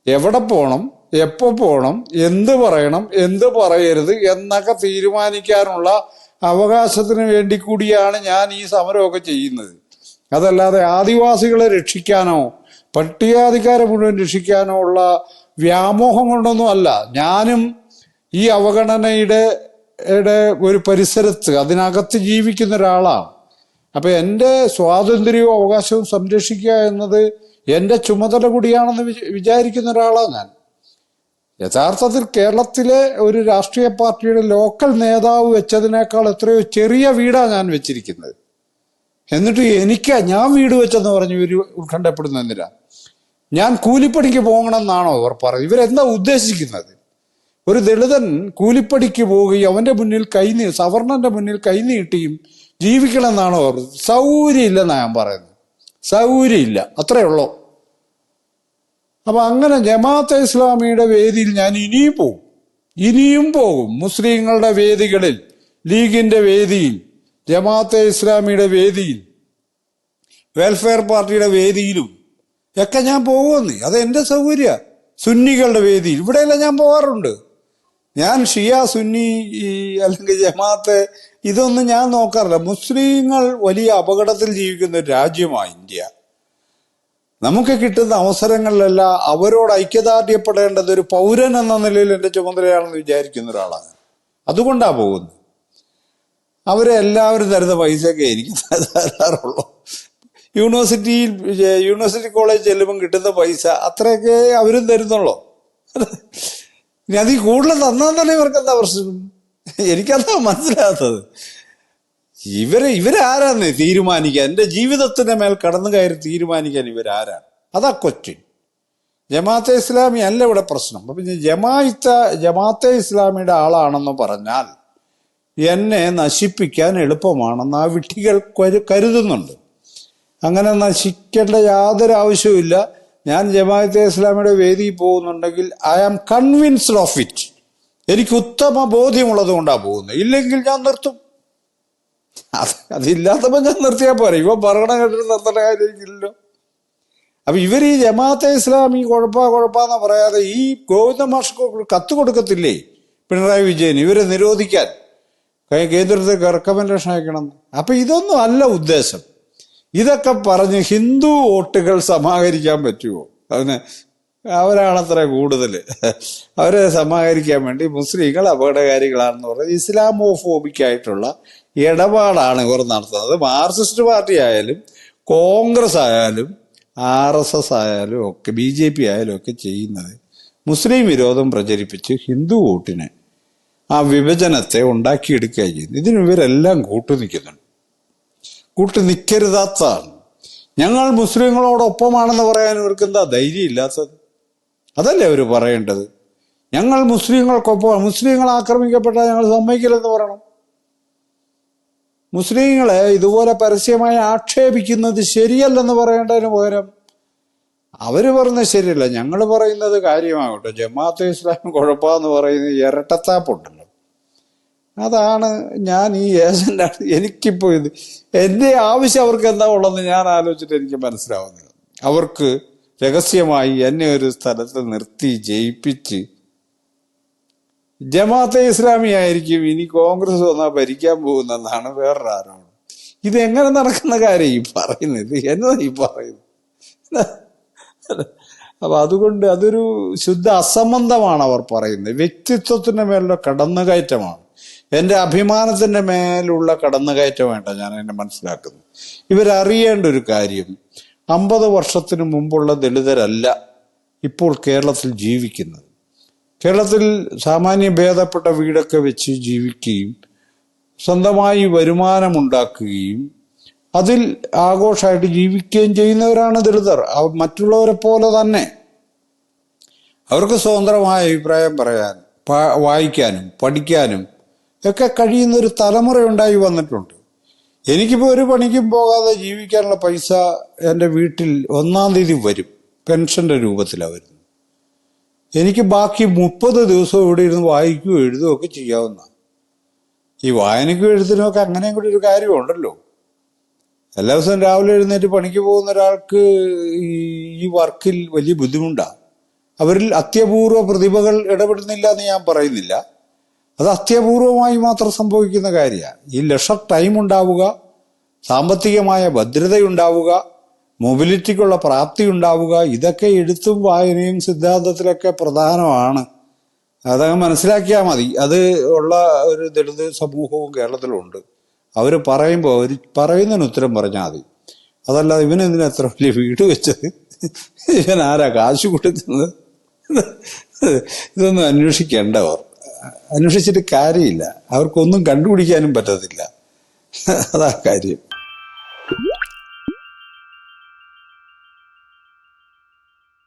എവിടെ പോകണം, എപ്പോ പോകണം, എന്ത് പറയണം, എന്ത് പറയരുത് എന്നൊക്കെ തീരുമാനിക്കാനുള്ള അവകാശത്തിന് വേണ്ടി കൂടിയാണ് ഞാൻ ഈ സമരമൊക്കെ ചെയ്യുന്നത്. അതല്ലാതെ ആദിവാസികളെ രക്ഷിക്കാനോ പട്ടികജാതിക്കാരെ മുഴുവൻ രക്ഷിക്കാനോ ഉള്ള വ്യാമോഹം കൊണ്ടൊന്നും അല്ല. ഞാനും ഈ അവഗണനയുടെ ഒരു പരിസരത്ത് അതിനകത്ത് ജീവിക്കുന്ന ഒരാളാണ്. അപ്പൊ എൻ്റെ സ്വാതന്ത്ര്യവും അവകാശവും സംരക്ഷിക്കുക എന്നത് എൻ്റെ ചുമതല കൂടിയാണെന്ന് വിചാരിക്കുന്ന ഒരാളാണ് ഞാൻ. യഥാർത്ഥത്തിൽ കേരളത്തിലെ ഒരു രാഷ്ട്രീയ പാർട്ടിയുടെ ലോക്കൽ നേതാവ് വെച്ചതിനേക്കാൾ എത്രയോ ചെറിയ വീടാണ് ഞാൻ വെച്ചിരിക്കുന്നത്. എന്നിട്ട് ഞാൻ വീട് വെച്ചെന്ന് പറഞ്ഞ് ഇവർ ഉത്കണ്ഠപ്പെടുന്ന എന്തിനാ? ഞാൻ കൂലിപ്പണിക്ക് പോകണമെന്നാണോ ഇവർ പറയുന്നത്? ഇവരെന്താ ഉദ്ദേശിക്കുന്നത്? ഒരു ദളിതൻ കൂലിപ്പണിക്ക് പോവുകയും അവന്റെ മുന്നിൽ സവർണന്റെ മുന്നിൽ കൈനീട്ടിയും ജീവിക്കണമെന്നാണോ പറഞ്ഞത്? സൗകര്യം ഇല്ലെന്നാണ് ഞാൻ പറയുന്നത്. സൗകര്യമില്ല, അത്രേ ഉള്ളൂ. അപ്പൊ അങ്ങനെ ജമാഅത്തെ ഇസ്ലാമിയുടെ വേദിയിൽ ഞാൻ ഇനിയും പോകും. മുസ്ലിങ്ങളുടെ വേദികളിൽ, ലീഗിന്റെ വേദിയിൽ, ജമാഅത്തെ ഇസ്ലാമിയുടെ വേദിയിൽ, വെൽഫെയർ പാർട്ടിയുടെ വേദിയിലും ഒക്കെ ഞാൻ പോകുമെന്ന്. അത് എൻ്റെ സൗകര്യ. സുന്നികളുടെ വേദിയിൽ ഇവിടെയെല്ലാം ഞാൻ പോകാറുണ്ട്. ഞാൻ ഷിയ, സുന്നി അല്ലെങ്കിൽ ജമാഅത്ത് ഇതൊന്നും ഞാൻ നോക്കാറില്ല. മുസ്ലിങ്ങൾ വലിയ അപകടത്തിൽ ജീവിക്കുന്ന ഒരു രാജ്യമാണ് ഇന്ത്യ. നമുക്ക് കിട്ടുന്ന അവസരങ്ങളിലെല്ലാം അവരോട് ഐക്യദാർഢ്യപ്പെടേണ്ടത് ഒരു പൗരൻ എന്ന നിലയിൽ എൻ്റെ ചുമതലയാണെന്ന് വിചാരിക്കുന്ന ഒരാളാണ്. അതുകൊണ്ടാണ് പോകുന്നത്. അവരെല്ലാവരും തരുന്ന പൈസയൊക്കെ എനിക്ക് തരാറുള്ളൂ. യൂണിവേഴ്സിറ്റി കോളേജ് ചെല്ലുമ്പം കിട്ടുന്ന പൈസ അത്രയൊക്കെ അവരും തരുന്നുള്ളൂ. ഇനി അതിൽ കൂടുതൽ തന്നാൽ തന്നെ ഇവർക്കെന്താ പ്രശ്നം? എനിക്കതാ മനസ്സിലാകാത്തത്. ഇവരാരാന്ന് തീരുമാനിക്കാൻ? എൻ്റെ ജീവിതത്തിന്റെ മേൽ കടന്നു കയറി തീരുമാനിക്കാൻ ഇവരാരാണ്? അതാ ക്വസ്റ്റ്യൻ. ജമാഅത്തെ ഇസ്ലാമി അല്ല ഇവിടെ പ്രശ്നം. അപ്പൊ ജമാഅത്തെ ഇസ്ലാമിയുടെ ആളാണെന്ന് പറഞ്ഞാൽ എന്നെ നശിപ്പിക്കാൻ എളുപ്പമാണെന്ന് ആ വിഡ്ഢികൾ കരുതുന്നുണ്ട്. അങ്ങനെ നശിക്കേണ്ട യാതൊരു ആവശ്യവുമില്ല. ഞാൻ ജമാഅത്തെ ഇസ്ലാമിയുടെ വേദിയിൽ പോകുന്നുണ്ടെങ്കിൽ I am convinced of it. എനിക്ക് ഉത്തമ ബോധ്യമുള്ളത് കൊണ്ടാണ് പോകുന്നത്. ഇല്ലെങ്കിൽ ഞാൻ നിർത്തും. അതില്ലാത്തപ്പോൾ ഞാൻ നിർത്തിയാൽ പോരെ. ഇവ പറയണ കേട്ടിട്ട് നിർത്തേണ്ട കാര്യമില്ലല്ലോ. അപ്പൊ ഇവർ ഈ ജമാഅത്തെ ഇസ്ലാമി കുഴപ്പാന്ന് പറയാതെ ഈ ഗോവിന്ദ മാഷ് കത്ത് കൊടുക്കത്തില്ലേ പിണറായി വിജയൻ ഇവരെ നിരോധിക്കാൻ, കേന്ദ്രത്തിൽ റെക്കമെൻഡേഷൻ അയക്കണം? അപ്പൊ ഇതൊന്നും അല്ല ഉദ്ദേശം. ഇതൊക്കെ പറഞ്ഞ് ഹിന്ദു വോട്ടുകൾ സമാഹരിക്കാൻ പറ്റുമോ? അവരാണത്ര കൂടുതൽ. അവരെ സമാഹരിക്കാൻ വേണ്ടി മുസ്ലിങ്ങൾ അപകടകാരികളാണെന്ന് പറഞ്ഞ് ഇസ്ലാമോഫോബിക്കായിട്ടുള്ള ഇടപാടാണ് ഇവർ നടത്തുന്നത്. മാർക്സിസ്റ്റ് പാർട്ടി ആയാലും കോൺഗ്രസ് ആയാലും RSS ആയാലും ഒക്കെ BJP ആയാലും ഒക്കെ ചെയ്യുന്നത് മുസ്ലിം വിരോധം പ്രചരിപ്പിച്ച് ഹിന്ദു വോട്ടിനെ, ആ വിഭജനത്തെ ഉണ്ടാക്കിയെടുക്കുക ചെയ്യുന്നു. ഇതിന് ഇവരെല്ലാം കൂട്ടുനിൽക്കരുതാത്തതാണ്. ഞങ്ങൾ മുസ്ലിങ്ങളോടൊപ്പമാണെന്ന് പറയാൻ ഇവർക്ക് എന്താ ധൈര്യം ഇല്ലാത്തത്? അതല്ലേ അവർ പറയേണ്ടത്? ഞങ്ങൾ മുസ്ലിങ്ങൾക്കൊപ്പം, മുസ്ലിങ്ങൾ ആക്രമിക്കപ്പെട്ടാൽ ഞങ്ങൾ സമ്മതിക്കില്ലെന്ന് പറയണം. മുസ്ലിങ്ങളെ ഇതുപോലെ പരസ്യമായി ആക്ഷേപിക്കുന്നത് ശരിയല്ലെന്ന് പറയേണ്ടതിന് പകരം അവര് പറഞ്ഞത് ശരിയല്ല, ഞങ്ങൾ പറയുന്നത് കാര്യമാകട്ടെ. ജമാഅത്തെ ഇസ്ലാം കുഴപ്പമെന്ന് പറയുന്നത് ഇരട്ടത്താപ്പുണ്ടല്ലോ. അതാണ് ഞാൻ ഈ ഏജന്റാണ്. എനിക്കിപ്പോ എന്റെ ആവശ്യം അവർക്ക് എന്താ ഉള്ളതെന്ന് ഞാൻ ആലോചിച്ചിട്ട് എനിക്ക് മനസ്സിലാവുന്നില്ല. അവർക്ക് രഹസ്യമായി എന്നെ ഒരു സ്ഥലത്ത് നിർത്തി ജയിപ്പിച്ച് ജമാഅത്തെ ഇസ്ലാമി ആയിരിക്കും ഇനി കോൺഗ്രസ് വന്നാൽ ഭരിക്കാൻ പോകുന്നെന്നാണ് വേറൊരു ആരോപണം. ഇതെങ്ങനെ നടക്കുന്ന കാര്യം ഈ പറയുന്നത്? എന്നതാ ഈ പറയുന്നത്? അപ്പൊ അതുകൊണ്ട് അതൊരു ശുദ്ധ അസംബന്ധമാണ് അവർ പറയുന്നത്. വ്യക്തിത്വത്തിന്റെ മേലുള്ള കടന്നുകയറ്റമാണ്, എൻ്റെ അഭിമാനത്തിന്റെ മേലുള്ള കടന്നുകയറ്റം വേണ്ട ഞാൻ എന്നെ മനസ്സിലാക്കുന്നു. ഇവരറിയേണ്ട ഒരു കാര്യം, 50 വർഷത്തിന് മുമ്പുള്ള ദളിതരല്ല ഇപ്പോൾ കേരളത്തിൽ ജീവിക്കുന്നത്. കേരളത്തിൽ സാമാന്യ ഭേദപ്പെട്ട വീടൊക്കെ വെച്ച് ജീവിക്കുകയും സ്വന്തമായി വരുമാനമുണ്ടാക്കുകയും അതിൽ ആഘോഷമായിട്ട് ജീവിക്കുകയും ചെയ്യുന്നവരാണ് ദളിതർ. മറ്റുള്ളവരെ പോലെ തന്നെ അവർക്ക് സ്വതന്ത്രമായ അഭിപ്രായം പറയാൻ, വായിക്കാനും പഠിക്കാനും ഒക്കെ കഴിയുന്ന ഒരു തലമുറ ഉണ്ടായി വന്നിട്ടുണ്ട്. എനിക്കിപ്പോൾ ഒരു പണിക്കും പോകാതെ ജീവിക്കാനുള്ള പൈസ എൻ്റെ വീട്ടിൽ 1-ാം തീയതി വരും, പെൻഷന്റെ രൂപത്തിലാണ് വരുന്നത്. എനിക്ക് ബാക്കി 30 ദിവസവും ഇവിടെ ഇരുന്ന് വായിക്കുകയോ എഴുതുകയോ ഒക്കെ ചെയ്യാവുന്ന. ഈ വായനയ്ക്കും എഴുത്തിനും ഒക്കെ അങ്ങനെയും കൂടി ഒരു കാര്യമുണ്ടല്ലോ. എല്ലാ ദിവസവും രാവിലെ എഴുന്നേറ്റ് പണിക്ക് പോകുന്ന ഒരാൾക്ക് ഈ വർക്കിൽ വലിയ ബുദ്ധിമുട്ടാണ്. അവരിൽ അത്യപൂർവ പ്രതിഭകൾ ഇടപെടുന്നില്ല എന്ന് ഞാൻ പറയുന്നില്ല, അത് അത്യപൂർവമായി മാത്രം സംഭവിക്കുന്ന കാര്യമാണ്. ഈ ലെഷർ ടൈം ഉണ്ടാവുക, സാമ്പത്തികമായ ഭദ്രതയുണ്ടാവുക, മൊബിലിറ്റിക്കുള്ള പ്രാപ്തി ഉണ്ടാവുക, ഇതൊക്കെ എഴുത്തും വായനയും സിദ്ധാന്തത്തിലൊക്കെ പ്രധാനമാണ്. അതങ്ങ് മനസ്സിലാക്കിയാൽ മതി. അത് ഉള്ള ഒരു ദളിത് സമൂഹവും കേരളത്തിലുണ്ട്. അവർ പറയുമ്പോൾ അവർ പറയുന്നതിന് ഉത്തരം പറഞ്ഞാൽ മതി. അതല്ലാതെ ഇവനെന്തിനാ എത്ര വലിയ വീട് വെച്ചത്, ഇവൻ ആരാ കാശ് കൊടുക്കുന്നത്, ഇതൊന്നും അന്വേഷിക്കേണ്ടവർ. അന്വേഷിച്ചിട്ട് കാര്യമില്ല, അവർക്കൊന്നും കണ്ടുപിടിക്കാനും പറ്റത്തില്ല. അതാ കാര്യം.